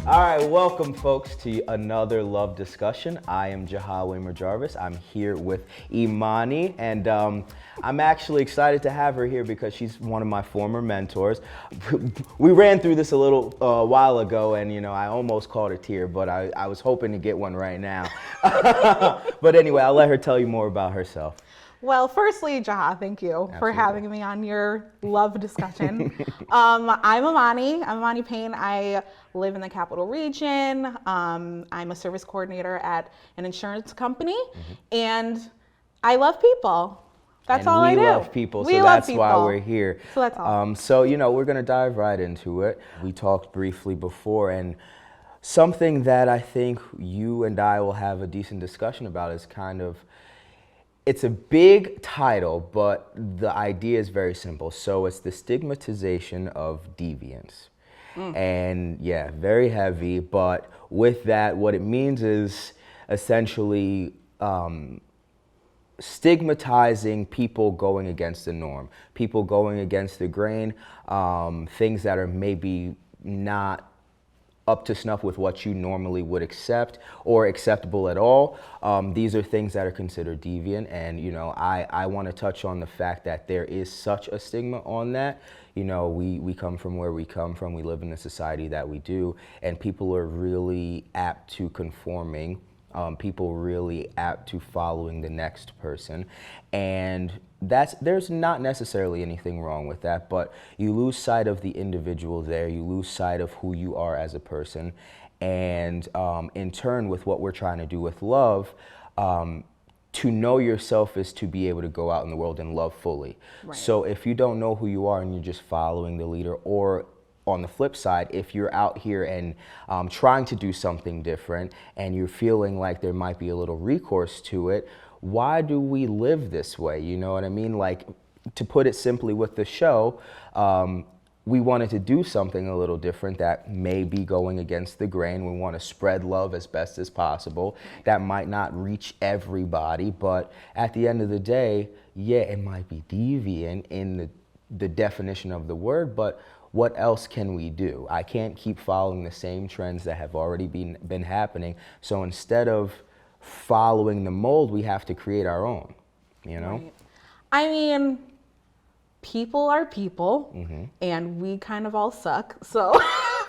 All right, welcome folks to another love discussion. I am Jahal Wamer Jarvis. I'm here with Imani, and I'm actually excited to have her here because she's one of my former mentors. We ran through this a little while ago, and I almost caught a tear, but I was hoping to get one right now. But anyway, I'll let her tell you more about herself. Well, firstly, Jaha, thank you for having me on your love discussion. I'm Imani Payne. I live in the Capital Region. I'm a service coordinator at an insurance company, and I love people. That's all I do. We love people, so that's why we're here. So that's all. So, we're going to dive right into it. We talked briefly before, and something that I think you and I will have a decent discussion about is it's a big title, but the idea is very simple. So it's the stigmatization of deviance. And yeah, very heavy, but with that, what it means is essentially stigmatizing people going against the norm, people going against the grain, things that are maybe not up to snuff with what you normally would accept or acceptable at all. These are things that are considered deviant, and I want to touch on the fact that there is such a stigma on that. We come from where we come from, we live in the society that we do, and people are really apt to conforming. People really apt to following the next person, and there's not necessarily anything wrong with that, but you lose sight of the individual there, you lose sight of who you are as a person, and in turn with what we're trying to do with love, to know yourself is to be able to go out in the world and love fully. Right. So if you don't know who you are and you're just following the leader, or on the flip side, if you're out here and trying to do something different and you're feeling like there might be a little recourse to it, why do we live this way? You know what I mean? Like, to put it simply with the show, we wanted to do something a little different that may be going against the grain. We want to spread love as best as possible. That might not reach everybody, but at the end of the day, yeah, it might be deviant in the definition of the word, but what else can we do? I can't keep following the same trends that have already been happening. So instead of following the mold, we have to create our own, Right. I mean, people are people, and we kind of all suck. So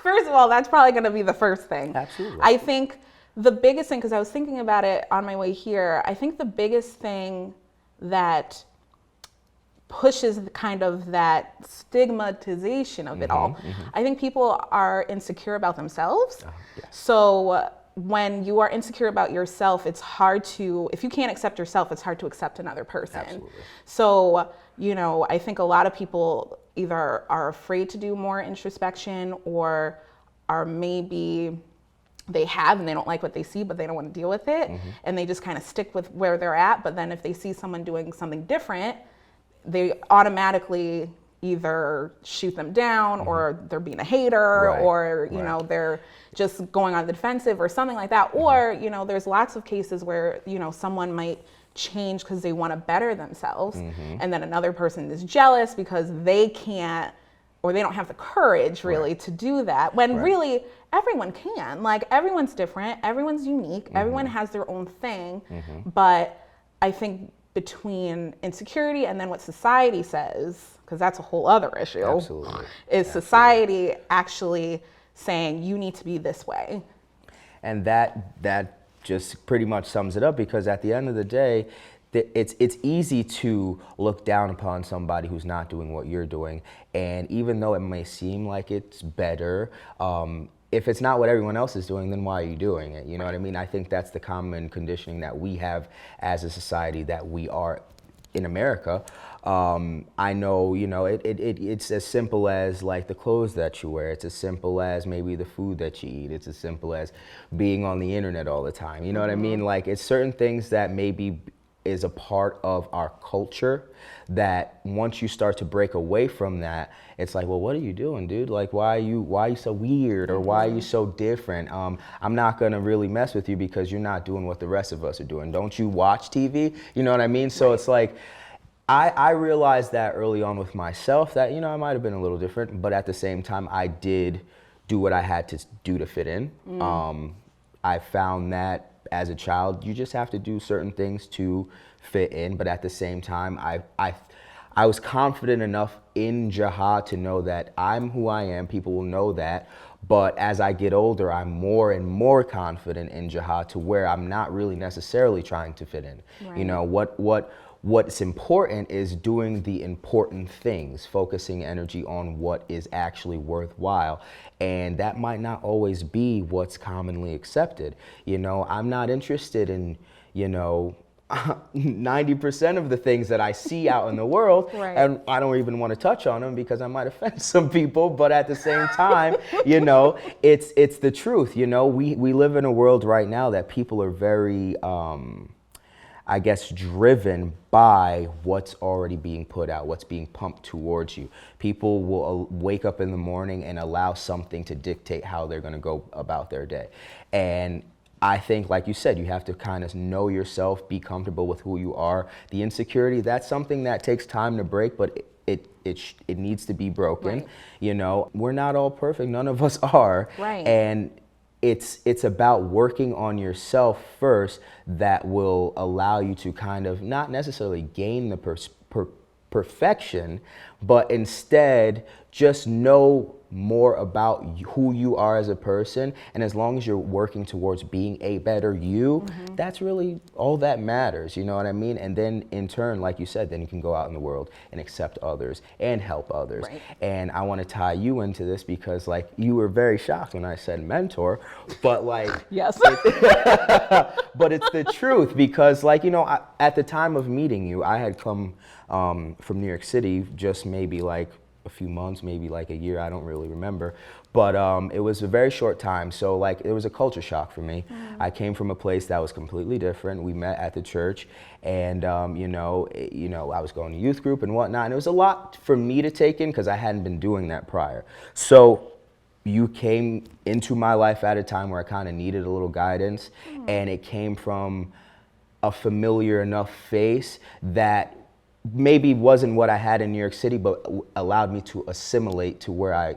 first of all, that's probably going to be the first thing. Absolutely. I think the biggest thing, because I was thinking about it on my way here, I think the biggest thing that pushes kind of that stigmatization of it all. I think people are insecure about themselves. Yes. So when you are insecure about yourself, it's hard to, if you can't accept yourself, it's hard to accept another person. Absolutely. So, I think a lot of people either are afraid to do more introspection, or are maybe they have and they don't like what they see, but they don't want to deal with it. And they just kind of stick with where they're at. But then if they see someone doing something different, they automatically either shoot them down, or they're being a hater, Right. or they're just going on the defensive or something like that. Or there's lots of cases where someone might change because they want to better themselves, and then another person is jealous because they can't, or they don't have the courage really to do that, when really everyone can. Like, everyone's different, everyone's unique, everyone has their own thing. But I think between insecurity and then what society says, because that's a whole other issue. Absolutely. Is society actually saying you need to be this way? And that just pretty much sums it up, because at the end of the day, it's easy to look down upon somebody who's not doing what you're doing, and even though it may seem like it's better, if it's not what everyone else is doing, then why are you doing it? You know what I mean? I think that's the common conditioning that we have as a society that we are in America. I know, it's as simple as like the clothes that you wear. It's as simple as maybe the food that you eat. It's as simple as being on the internet all the time. You know what I mean? Like, it's certain things that maybe is a part of our culture that once you start to break away from that, it's like, well, what are you doing, dude? Like, why are you so weird, or why are you so different? I'm not gonna really mess with you because you're not doing what the rest of us are doing. Don't you watch TV? You know what I mean? So it's like, I realized that early on with myself that, I might have been a little different, but at the same time, I did do what I had to do to fit in. I found that as a child, you just have to do certain things to fit in, but at the same time, I was confident enough in jihad to know that I'm who I am. People will know that. But as I get older, I'm more and more confident in jihad to where I'm not really necessarily trying to fit in. Right. You know, what's important is doing the important things, focusing energy on what is actually worthwhile. And that might not always be what's commonly accepted. You know, I'm not interested in, 90% of the things that I see out in the world, Right. and I don't even want to touch on them because I might offend some people, but at the same time, it's the truth. We live in a world right now that people are very, I guess, driven by what's already being put out, what's being pumped towards you. People will wake up in the morning and allow something to dictate how they're going to go about their day. And I think, like you said, you have to kind of know yourself, be comfortable with who you are. The insecurity, that's something that takes time to break, but it needs to be broken. Right. We're not all perfect. None of us are. Right. And it's about working on yourself first that will allow you to kind of not necessarily gain the perfection, but instead just know more about who you are as a person. And as long as you're working towards being a better you, that's really all that matters. You know what I mean? And then in turn, like you said, then you can go out in the world and accept others and help others. Right. And I want to tie you into this because like you were very shocked when I said mentor, but like Yes. but it's the truth because like, at the time of meeting you, I had come from New York City just maybe like a few months, maybe like a year, I don't really remember. But it was a very short time, so like it was a culture shock for me. I came from a place that was completely different. We met at the church, and I was going to youth group and whatnot, and it was a lot for me to take in because I hadn't been doing that prior. So you came into my life at a time where I kind of needed a little guidance, and it came from a familiar enough face that maybe wasn't what I had in New York City, but allowed me to assimilate to where I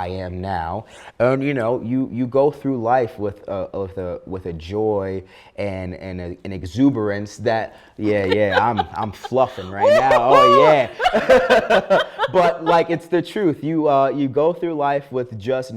am now. And you go through life with a joy and an exuberance that I'm fluffing right now. Oh yeah, but like it's the truth. You go through life with just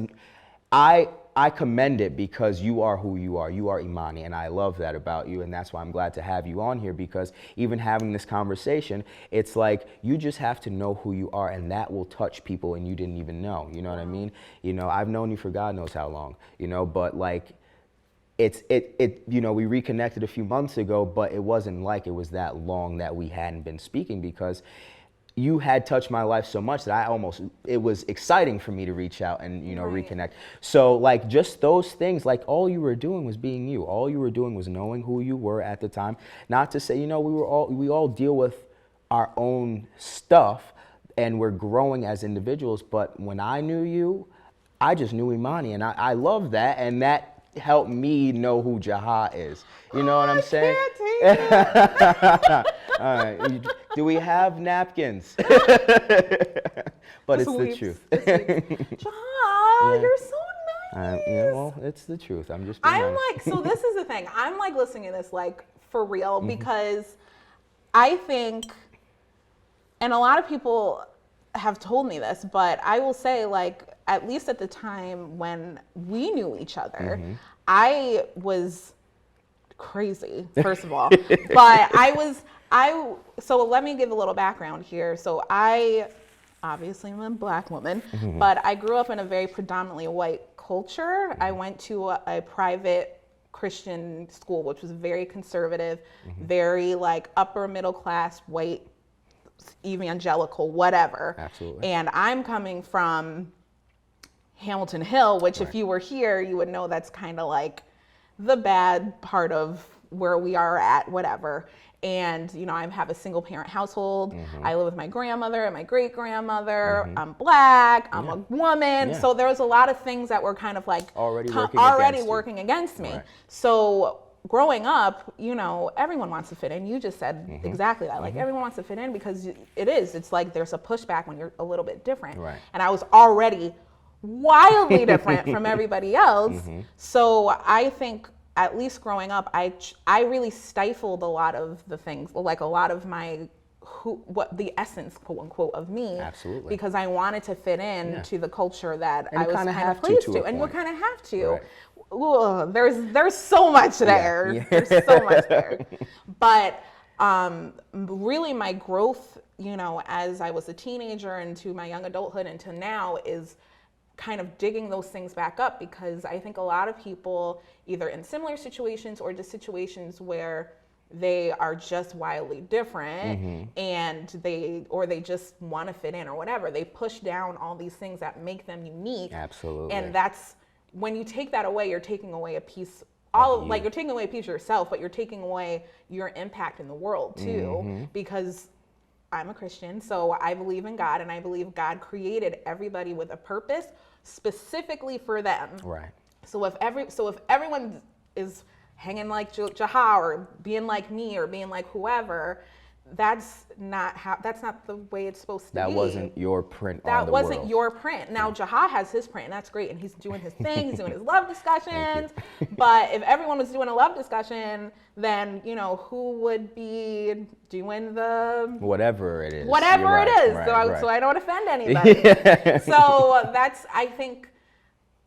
I commend it because you are who you are. You are Imani, and I love that about you, and that's why I'm glad to have you on here because even having this conversation, it's like you just have to know who you are, and that will touch people and you didn't even know. You know what I mean? I've known you for God knows how long, but like we reconnected a few months ago, but it wasn't like it was that long that we hadn't been speaking because you had touched my life so much that it was exciting for me to reach out and, Right. reconnect. So like just those things, like all you were doing was being you. All you were doing was knowing who you were at the time. Not to say, we all deal with our own stuff and we're growing as individuals. But when I knew you, I just knew Imani, and I love that. And that helped me know who Jaha is. You know what I'm saying? I can't take it. All right. Do we have napkins? But it's the truth. Jaha, you're so nice. Well, it's the truth. I'm just being I'm honest. like, so this is the thing. I'm like listening to this like for real because I think, and a lot of people have told me this, but I will say like, at least at the time when we knew each other, I was crazy, first of all, but so let me give a little background here. So I obviously am a Black woman, but I grew up in a very predominantly white culture. I went to a private Christian school, which was very conservative, very like upper middle class, white, evangelical, whatever. Absolutely. And I'm coming from Hamilton Hill, which if you were here, you would know that's kind of like the bad part of where we are at, whatever. And, I have a single parent household. I live with my grandmother and my great grandmother. I'm Black. I'm a woman. Yeah. So there was a lot of things that were kind of like already working against me. Right. So growing up, everyone wants to fit in. You just said exactly that. Like everyone wants to fit in because it's like there's a pushback when you're a little bit different. Right. And I was already wildly different from everybody else. So I think, at least growing up, I really stifled a lot of the things, like a lot of my what the essence, quote unquote, of me. Absolutely. Because I wanted to fit in to the culture that And I was kind of pleased to, and you kind of have to. Right. Ugh, there's so much there. Yeah. There's so much there. But really, my growth, as I was a teenager into my young adulthood into now, is kind of digging those things back up, because I think a lot of people, either in similar situations or just situations where they are just wildly different, and they just want to fit in or whatever, they push down all these things that make them unique. Absolutely. And that's when you take that away, you're taking away a piece, you're taking away a piece of yourself, but you're taking away your impact in the world too. Because I'm a Christian, so I believe in God, and I believe God created everybody with a purpose specifically for them. Right. So if everyone is hanging like Jaha, or being like me, or being like whoever, that's not the way it's supposed to be. That wasn't your print on the world. That wasn't your print. Now Jaha has his print, and that's great, and he's doing his thing, he's doing his love discussions. But if everyone was doing a love discussion, then who would be doing the whatever it is. Whatever it is. Right. So I don't offend anybody. So that's, I think,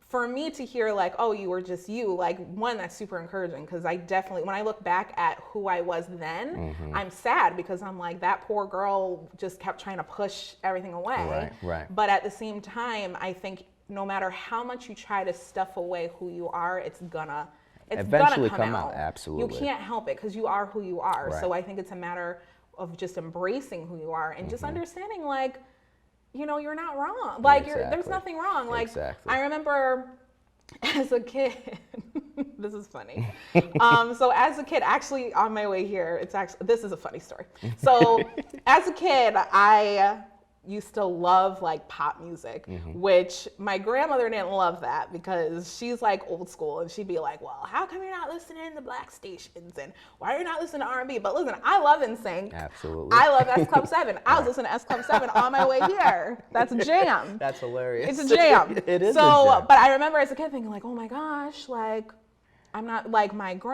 for me to hear like, oh, you were just you, like, one, that's super encouraging, because I definitely, when I look back at who I was then, I'm sad, because I'm like, that poor girl just kept trying to push everything away. Right. But at the same time, I think no matter how much you try to stuff away who you are, it's gonna eventually come out. Absolutely. You can't help it, because you are who you are. Right. So I think it's a matter of just embracing who you are, and just understanding, like, you're not wrong. Like, there's nothing wrong. Like, exactly. I remember as a kid, this is funny. So as a kid, actually on my way here, this is a funny story. So as a kid, I used to love like pop music, which my grandmother didn't love that, because she's like old school, and she'd be like, well, how come you're not listening to black stations, and why are you not listening to R&B? But listen, I love NSYNC. Absolutely. I love S Club 7. I was listening to S Club 7 on my way here. That's a jam. That's hilarious. It's a jam. It is so, a jam. But I remember as a kid thinking like, oh my gosh, like, I'm not like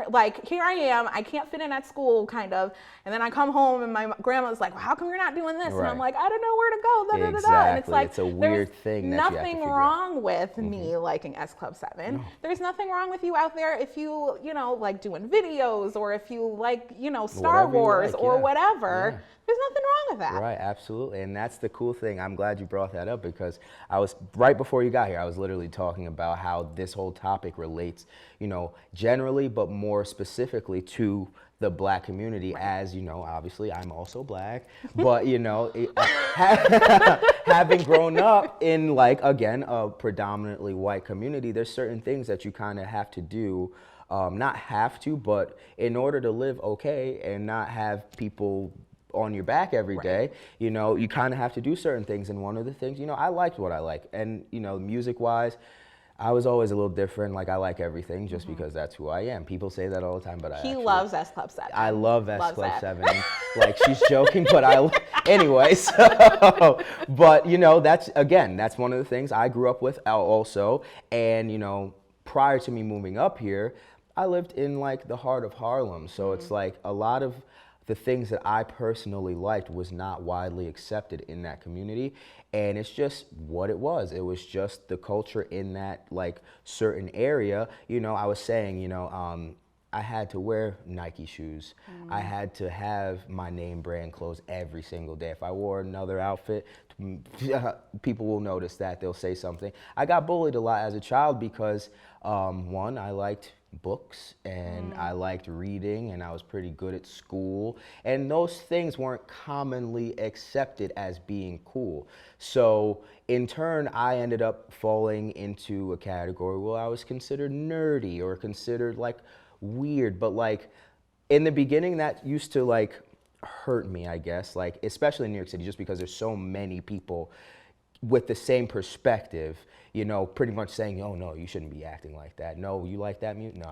like, here I am, I can't fit in at school, kind of. And then I come home and my grandma's like, well, how come you're not doing this? Right. And I'm like, I don't know where to go. Da, da, da, da. Exactly. And it's like, it's a weird thing that you have to nothing figure wrong with me liking S Club 7. No. There's nothing wrong with you out there if you, like doing videos, or if you like, Star Whatever you Wars, like, or yeah. whatever. Yeah. There's nothing wrong with that. Right, absolutely. And that's the cool thing. I'm glad you brought that up, because I was, right before you got here, I was literally talking about how this whole topic relates, generally, but more specifically to the black community. As obviously I'm also black, but having grown up in, like, again, a predominantly white community, there's certain things that you kind of have to do. Not have to, but in order to live okay and not have people on your back every day, you kind of have to do certain things. And one of the things, I liked what I like. And, music wise, I was always a little different. Like, I like everything just because that's who I am. People say that all the time, but He loves S Club 7. I love S Loves Club that. 7. Like, she's joking, but anyway, so, but, that's one of the things I grew up with also. And, prior to me moving up here, I lived in, like, the heart of Harlem. So it's like a lot of the things that I personally liked was not widely accepted in that community. And it's just what it was. It was just the culture in that, like, certain area. I was saying, I had to wear Nike shoes. I had to have my name brand clothes every single day. If I wore another outfit, people will notice that. They'll say something. I got bullied a lot as a child because, one, I liked books, and I liked reading, and I was pretty good at school, and those things weren't commonly accepted as being cool. So in turn, I ended up falling into a category where I was considered nerdy or considered, like, weird. But, like, in the beginning, that used to, like, hurt me, I guess, like, especially in New York City, just because there's so many people with the same perspective, you know, pretty much saying, oh, no, you shouldn't be acting like that. No, you like that music? No.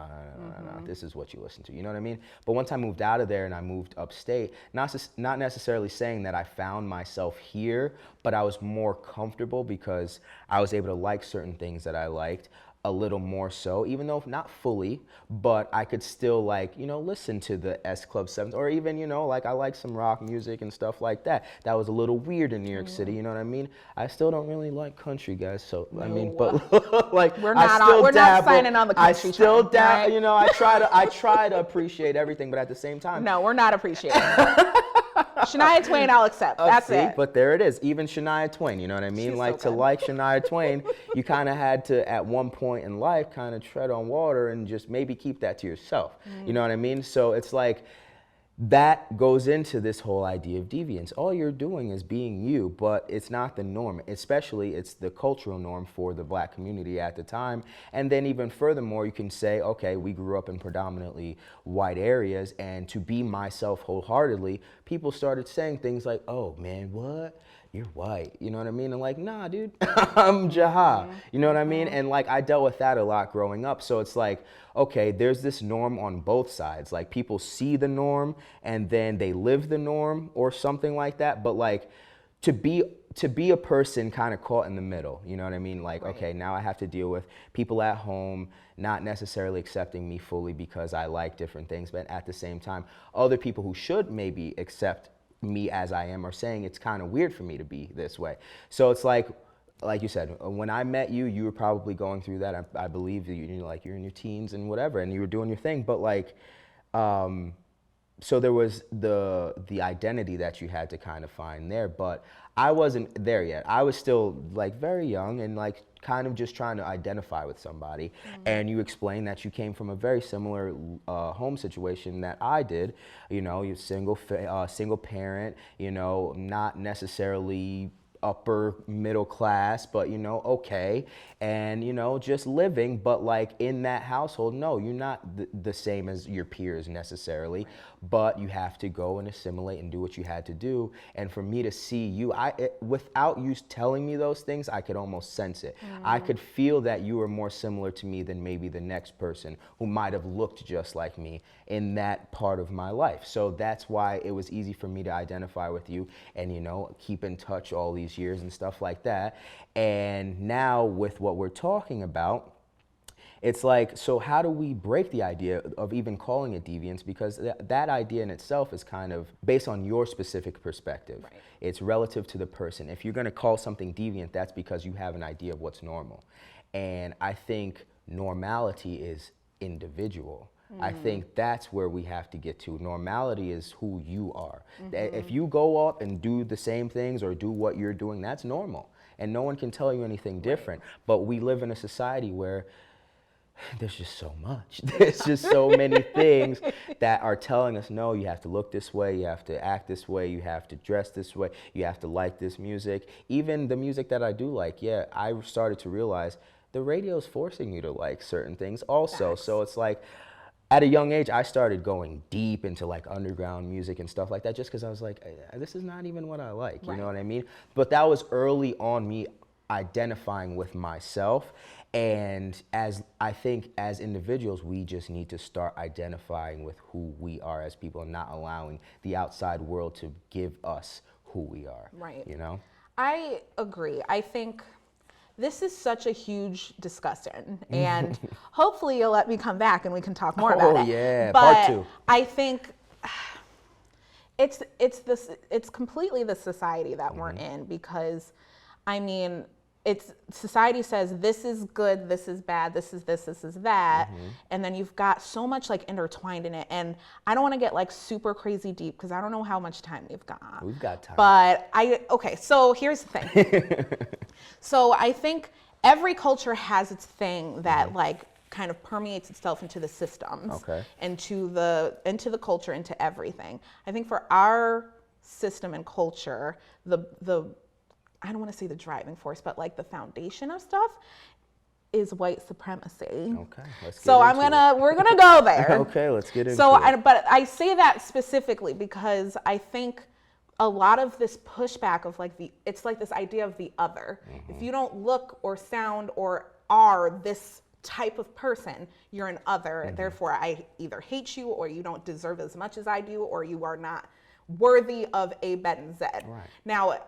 This is what you listen to. You know what I mean? But once I moved out of there and I moved upstate, not necessarily saying that I found myself here, but I was more comfortable because I was able to like certain things that I liked a little more so, even though not fully, but I could still, like, you know, listen to the S Club 7s, or even, you know, like I like some rock music and stuff like that. That was a little weird in New York City, you know what I mean? I still don't really like country, guys, so I mean, but like we're I not still we're dabble, not signing on the country I still trend, right? you know, I try to appreciate everything, but at the same time, No, we're not appreciating it. Shania Twain, I'll accept. That's see, it. but there it is. Even Shania Twain, you know what I mean? She's Like, so to good. like Shania Twain, you kind of had to, at one point in life, kind of tread on water and just maybe keep that to yourself. You know what I mean? So it's like, that goes into this whole idea of deviance. All you're doing is being you, but it's not the norm. Especially, it's the cultural norm for the Black community at the time. And then even furthermore, you can say, okay, we grew up in predominantly white areas, and to be myself wholeheartedly, people started saying things like, oh man, what? You're white, you know what I mean? And like, nah, dude, I'm Jaha, you know what I mean? And like, I dealt with that a lot growing up. So it's like, okay, there's this norm on both sides. Like, people see the norm and then they live the norm or something like that. But like, to be a person kind of caught in the middle, you know what I mean? Like, Right. okay, now I have to deal with people at home not necessarily accepting me fully because I like different things, but at the same time, other people who should maybe accept me as I am are saying it's kind of weird for me to be this way. So it's like you said, when I met you, you were probably going through that. I believe that you're in your teens and whatever, and you were doing your thing. But like, so there was the identity that you had to kind of find there. But I wasn't there yet. I was still like very young and like kind of just trying to identify with somebody. And you explained that you came from a very similar home situation that I did. You know, you're single parent, you know, not necessarily upper middle class, but you know, okay, and you know, just living. But like, in that household, no, you're not the same as your peers necessarily, but you have to go and assimilate and do what you had to do. And for me to see you, without you telling me those things, I could almost sense it. I could feel that you were more similar to me than maybe the next person who might have looked just like me in that part of my life. So that's why it was easy for me to identify with you and, you know, keep in touch all these years and stuff like that. And now with what we're talking about, it's like, so how do we break the idea of even calling it deviance? Because that idea in itself is kind of based on your specific perspective. Right. It's relative to the person. If you're going to call something deviant, that's because you have an idea of what's normal. And I think normality is individual. I think that's where we have to get to. Normality is who you are. If you go up and do the same things or do what you're doing, that's normal. And no one can tell you anything different. But we live in a society where there's just so much. There's just so many things that are telling us, no, you have to look this way, you have to act this way, you have to dress this way, you have to like this music. Even the music that I do like, yeah, I started to realize the radio's forcing you to like certain things also. Facts. So it's like, at a young age, I started going deep into like underground music and stuff like that, just because I was like, this is not even what I like, you know what I mean? But that was early on me identifying with myself. And I think as individuals, we just need to start identifying with who we are as people and not allowing the outside world to give us who we are. Right. You know? I agree. I think this is such a huge discussion, and hopefully you'll let me come back and we can talk more about it. Oh yeah, but part 2. I think it's completely the society that we're in, because I mean, it's society says this is good, this is bad, this is this is that, and then you've got so much like intertwined in it. And I don't want to get like super crazy deep because I don't know how much time we've got. We've got time. But okay, so here's the thing. So I think every culture has its thing that like kind of permeates itself into the systems, into the culture, into everything. I think for our system and culture, the I don't want to say the driving force, but like the foundation of stuff is white supremacy. Okay, let's get so into we're gonna go there. Okay, let's get into so it. but I say that specifically because I think a lot of this pushback of like it's like this idea of the other. If you don't look or sound or are this type of person, you're an other. Therefore, I either hate you, or you don't deserve as much as I do, or you are not worthy of A, B, and Z. Right. Now,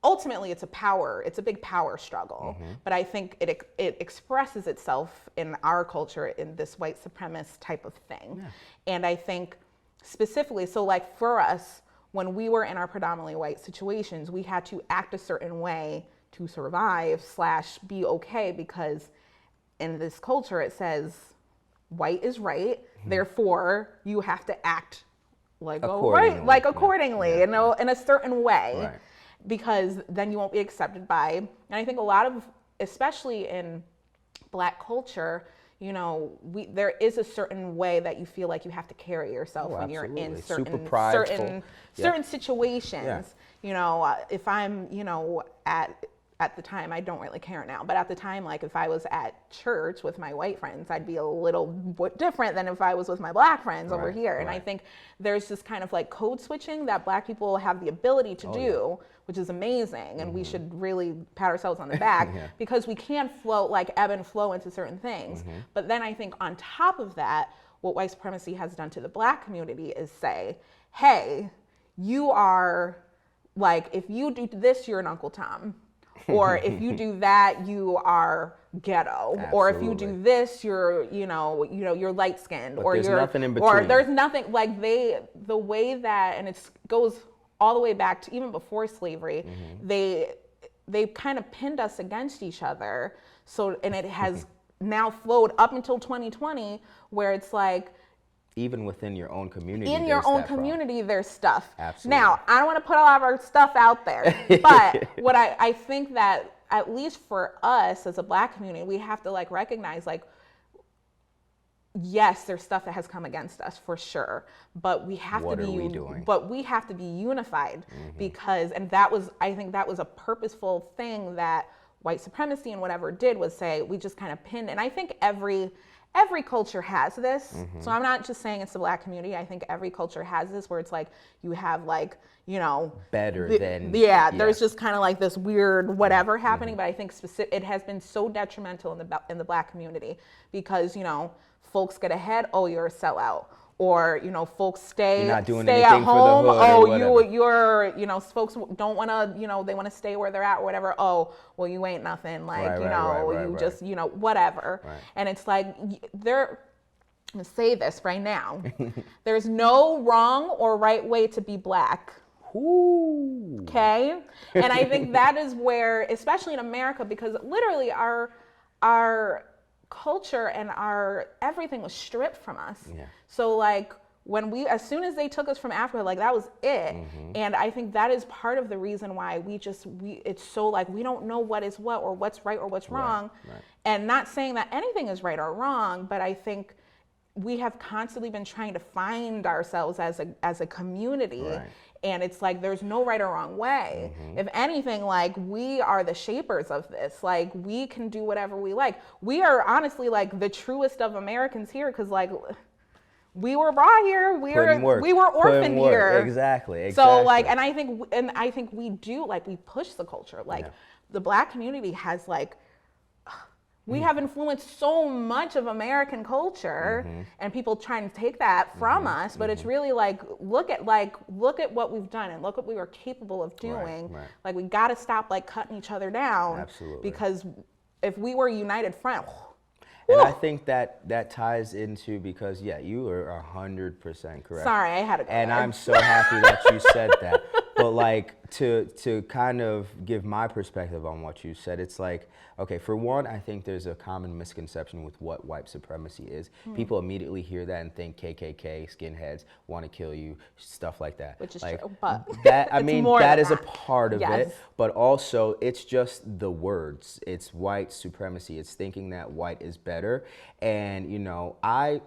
ultimately, it's a big power struggle. But I think it expresses itself in our culture in this white supremacist type of thing. Yeah. And I think specifically, so like for us, when we were in our predominantly white situations, we had to act a certain way to survive / be okay, because in this culture it says white is right, therefore you have to act like accordingly, you know, in a certain way, Right. because then you won't be accepted by. And I think a lot of, especially in Black culture, you know, there is a certain way that you feel like you have to carry yourself when you're in Super prideful. certain situations. Yeah. You know, if I'm, you know, at the time, I don't really care now, but at the time, like if I was at church with my white friends, I'd be a little bit different than if I was with my Black friends over here. And I think there's this kind of like code switching that Black people have the ability to do, which is amazing. And we should really pat ourselves on the back because we can flow, like ebb and flow into certain things. But then I think on top of that, what white supremacy has done to the Black community is say, hey, you are like, if you do this, you're an Uncle Tom. Or if you do that, you are ghetto. Absolutely. Or if you do this, you're, you know, you're light skinned. Or there's you're nothing in between. Or there's nothing like the way that, and it goes all the way back to even before slavery. They kind of pinned us against each other. So, and it has now flowed up until 2020, where it's like, even within your own community. in your own community, there's stuff. Absolutely. Now, I don't want to put all of our stuff out there, but what I think that at least for us as a Black community, we have to like recognize like, yes, there's stuff that has come against us for sure, but we have to be unified because, and that was, I think that was a purposeful thing that white supremacy and whatever did was say, we just kind of pinned, and I think every culture has this. So I'm not just saying it's the Black community. I think every culture has this where it's like you have like, you know, there's just kind of like this weird whatever happening. But I think it has been so detrimental in the Black community because, you know, folks get ahead. Oh, you're a sellout. Or, you know, folks stay at home. You're, you know, folks don't want to, you know, they want to stay where they're at or whatever. Oh, well, you ain't nothing. Like, just, you know, whatever. Right. And it's like, I'm going to say this right now. There's no wrong or right way to be Black. Ooh. Okay? And I think that is where, especially in America, because literally our culture and our everything was stripped from us. Yeah. So like as soon as they took us from Africa, like that was it. And I think that is part of the reason why it's so like we don't know what is what or what's right or what's wrong. Right. And not saying that anything is right or wrong, but I think we have constantly been trying to find ourselves as a community. Right. And it's like, there's no right or wrong way. If anything, like we are the shapers of this. Like we can do whatever we like. We are honestly like the truest of Americans here. Cause like we were brought here. We were orphaned here. Exactly. So like, and I think we do, like we push the culture. Like the Black community has like, we have influenced so much of American culture and people trying to take that from us, but it's really like, look at what we've done and look what we were capable of doing. Right. Like we got to stop like cutting each other down. Absolutely. Because if we were a united front. And I think that ties into, because you are 100% correct. Sorry, I had to go And there. I'm so happy that you said that. But like to kind of give my perspective on what you said, it's like, okay, for one, I think there's a common misconception with what white supremacy is. People immediately hear that and think KKK, skinheads, want to kill you, stuff like that. Which is like, true, but that I mean that is that. a part of it, but also it's just the words. It's white supremacy. It's thinking that white is better, and you know, I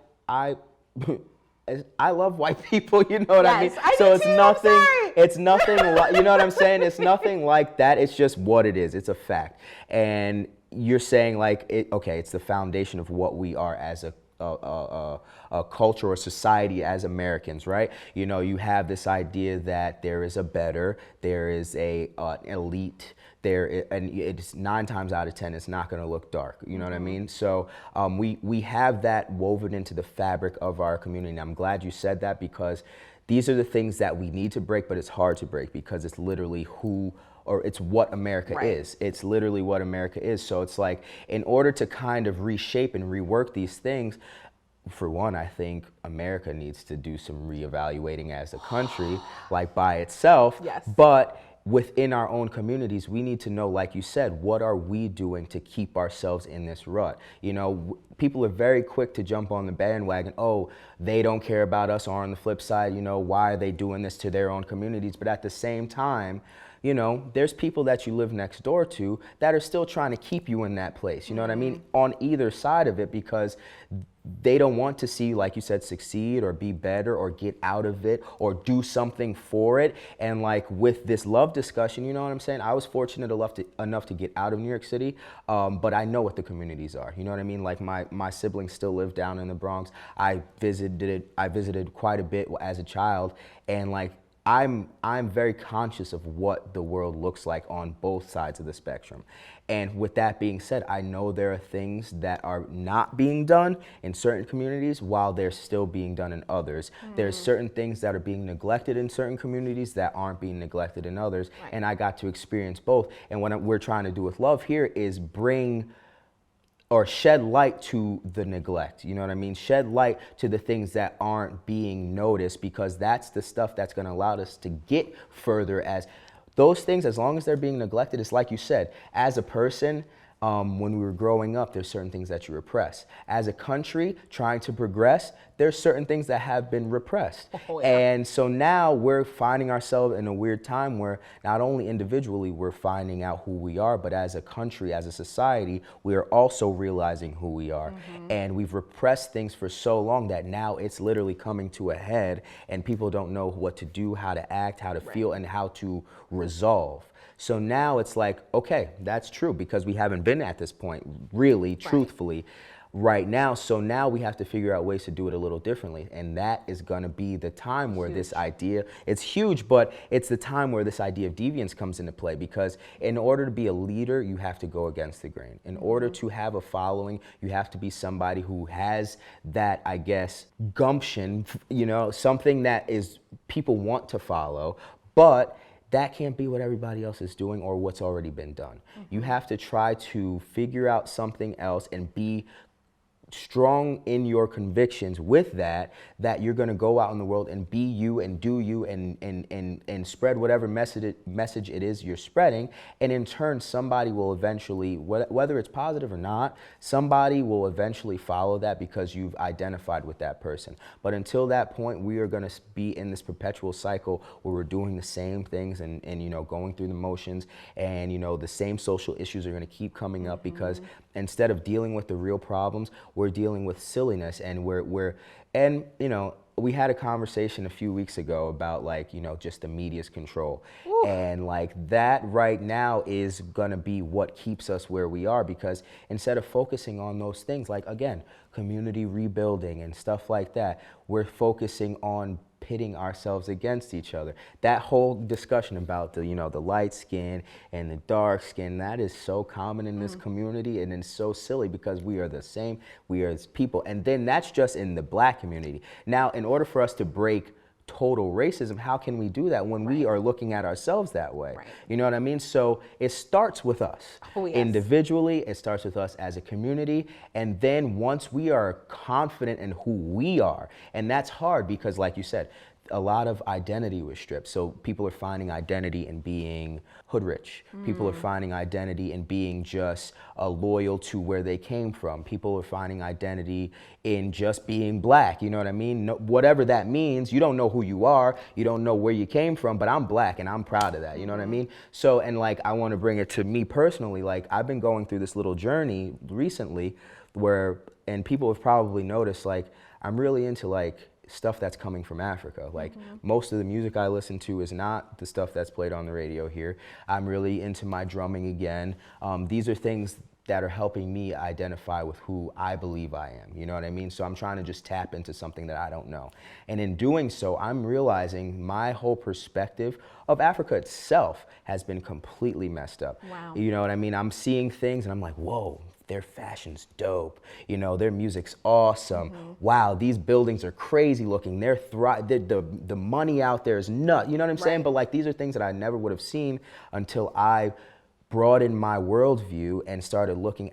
love white people, you know what I mean? So it's nothing like, you know what I'm saying? It's nothing like that. It's just what it is. It's a fact. And you're saying like, it's the foundation of what we are as a culture or society as Americans, right? You know, you have this idea that there is a better, there is an elite, and it's 9 times out of 10, it's not going to look dark. You know what I mean? So we have that woven into the fabric of our community. And I'm glad you said that, because these are the things that we need to break, but it's hard to break because it's literally it's what America is. It's literally what America is. So it's like, in order to kind of reshape and rework these things, for one, I think America needs to do some reevaluating as a country, like by itself. Yes. But within our own communities, we need to know, like you said, what are we doing to keep ourselves in this rut? You know, people are very quick to jump on the bandwagon. Oh, they don't care about us. Or on the flip side, you know, why are they doing this to their own communities? But at the same time, you know, there's people that you live next door to that are still trying to keep you in that place. You know what I mean? On either side of it, because they don't want to see, like you said, succeed or be better or get out of it or do something for it. And like with this love discussion, you know what I'm saying? I was fortunate enough to get out of New York City, but I know what the communities are. You know what I mean? Like my siblings still live down in the Bronx. I visited quite a bit as a child, and like I'm very conscious of what the world looks like on both sides of the spectrum. And with that being said, I know there are things that are not being done in certain communities while they're still being done in others. There's certain things that are being neglected in certain communities that aren't being neglected in others. Right. And I got to experience both. And what we're trying to do with love here is bring or shed light to the neglect. You know what I mean? Shed light to the things that aren't being noticed, because that's the stuff that's going to allow us to get further. As those things, as long as they're being neglected, it's like you said, as a person, when we were growing up, there's certain things that you repress. As a country trying to progress, there's certain things that have been repressed. Oh, yeah. And so now we're finding ourselves in a weird time where not only individually we're finding out who we are, but as a country, as a society, we are also realizing who we are. And we've repressed things for so long that now it's literally coming to a head, and people don't know what to do, how to act, how to feel, and how to resolve. So now it's like, okay, that's true, because we haven't been at this point, really, truthfully, right now. So now we have to figure out ways to do it a little differently. And that is going to be the time where this idea, it's huge, but it's the time where this idea of deviance comes into play. Because in order to be a leader, you have to go against the grain. In order to have a following, you have to be somebody who has that, I guess, gumption, you know, something that is people want to follow, but that can't be what everybody else is doing or what's already been done. You have to try to figure out something else and be strong in your convictions with that you're going to go out in the world and be you and do you and spread whatever message it is you're spreading. And in turn, somebody will eventually, whether it's positive or not, somebody will eventually follow that because you've identified with that person. But until that point, we are going to be in this perpetual cycle where we're doing the same things and you know, going through the motions, and you know, the same social issues are going to keep coming up because instead of dealing with the real problems, we're dealing with silliness. And and you know, we had a conversation a few weeks ago about, like, you know, just the media's control. Ooh. And like that right now is gonna be what keeps us where we are, because instead of focusing on those things, like, again, community rebuilding and stuff like that, we're focusing on pitting ourselves against each other. That whole discussion about the, you know, the light skin and the dark skin, that is so common in this community, and it's so silly because we are the same, we are as people. And then that's just in the Black community. Now, in order for us to break total racism, how can we do that when we are looking at ourselves that way? You know what I mean? So it starts with us. Oh, yes. Individually, it starts with us as a community. And then once we are confident in who we are, and that's hard because, like you said, a lot of identity was stripped. So people are finding identity in being hood rich. People are finding identity in being just loyal to where they came from. People are finding identity in just being Black. You know what I mean? No, whatever that means, you don't know who you are, you don't know where you came from, but I'm Black and I'm proud of that. You know what I mean? So, and like, I want to bring it to me personally. Like, I've been going through this little journey recently where, and people have probably noticed, like, I'm really into like stuff that's coming from Africa. Like, most of the music I listen to is not the stuff that's played on the radio here. I'm really into my drumming again. These are things that are helping me identify with who I believe I am. You know what I mean? So I'm trying to just tap into something that I don't know. And in doing so, I'm realizing my whole perspective of Africa itself has been completely messed up. Wow. You know what I mean? I'm seeing things and I'm like, whoa, their fashion's dope. You know, their music's awesome. Wow, these buildings are crazy looking. The money out there is nuts. You know what I'm saying? But like, these are things that I never would have seen until I broadened my worldview and started looking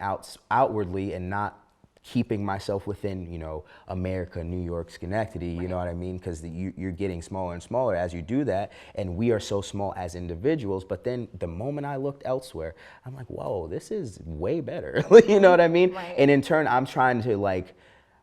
outwardly and not keeping myself within, you know, America, New York, Schenectady, you know what I mean? Because you're getting smaller and smaller as you do that, and we are so small as individuals. But then the moment I looked elsewhere, I'm like, whoa, this is way better. You know what I mean? Right. And in turn, I'm trying to like,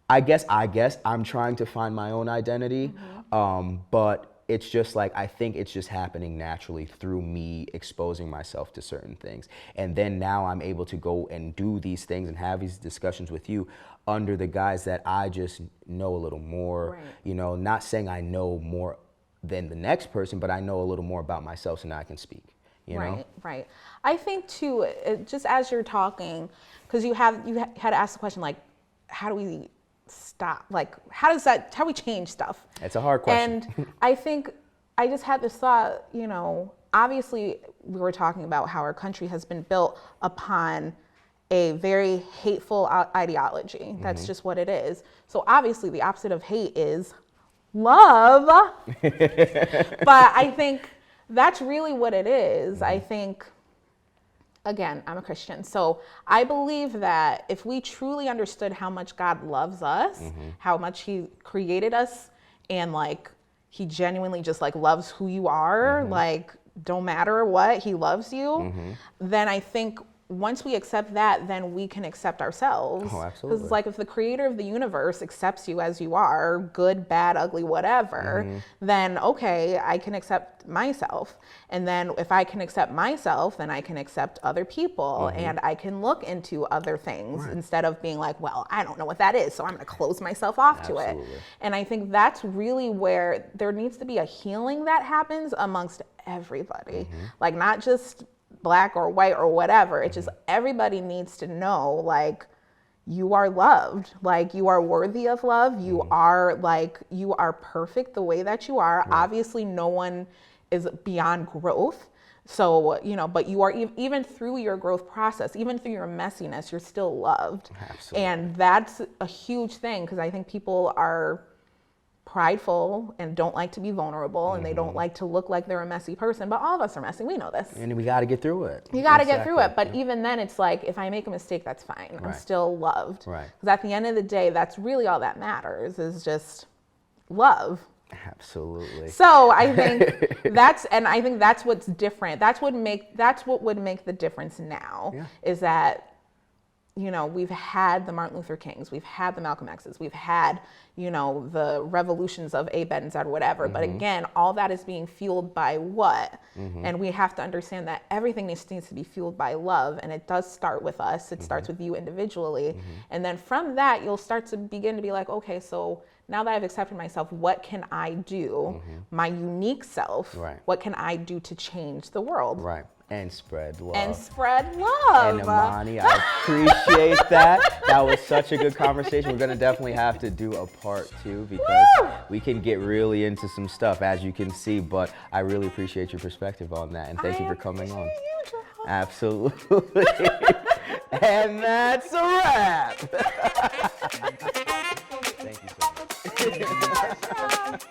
I guess I'm trying to find my own identity, but it's just like, I think it's just happening naturally through me exposing myself to certain things. And then now I'm able to go and do these things and have these discussions with you under the guise that I just know a little more, you know, not saying I know more than the next person, but I know a little more about myself so now I can speak, you know? Right. I think too, just as you're talking, because you had to ask the question, like, how do we stop? Like, how do we change stuff? It's a hard question. And I think I just had this thought, you know, obviously we were talking about how our country has been built upon a very hateful ideology. That's just what it is. So obviously the opposite of hate is love. But I think that's really what it is. I think, again, I'm a Christian, so I believe that if we truly understood how much God loves us, how much he created us, and like he genuinely just like loves who you are, like don't matter what, he loves you, then I think once we accept that, then we can accept ourselves. Oh, absolutely. Because like if the creator of the universe accepts you as you are, good, bad, ugly, whatever, then okay, I can accept myself. And then if I can accept myself, then I can accept other people and I can look into other things instead of being like, well, I don't know what that is, so I'm gonna close myself off to it. And I think that's really where there needs to be a healing that happens amongst everybody. Like not just Black or white or whatever. It's just everybody needs to know, like, you are loved, like you are worthy of love. You are like, you are perfect the way that you are. Obviously no one is beyond growth. So, you know, but you are even through your growth process, even through your messiness, you're still loved. Absolutely. And that's a huge thing because I think people are prideful and don't like to be vulnerable and they don't like to look like they're a messy person, but all of us are messy. We know this. And we got to get through it. You got to get through it. But even then it's like, if I make a mistake, that's fine. I'm still loved. Right. Because at the end of the day, that's really all that matters is just love. Absolutely. So I think I think that's what's different. That's what would make the difference now is that, you know, we've had the Martin Luther Kings, we've had the Malcolm X's, we've had, you know, the revolutions of A. Benz or whatever. But again, all that is being fueled by what? And we have to understand that everything needs to be fueled by love. And it does start with us. It starts with you individually. And then from that, you'll start to begin to be like, okay, so now that I've accepted myself, what can I do? My unique self, what can I do to change the world? Right. And spread love. And spread love. And Imani, I appreciate that. That was such a good conversation. We're going to definitely have to do a part 2 because we can get really into some stuff, as you can see. But I really appreciate your perspective on that. And thank you for coming on. Absolutely. And that's a wrap. Thank you so much.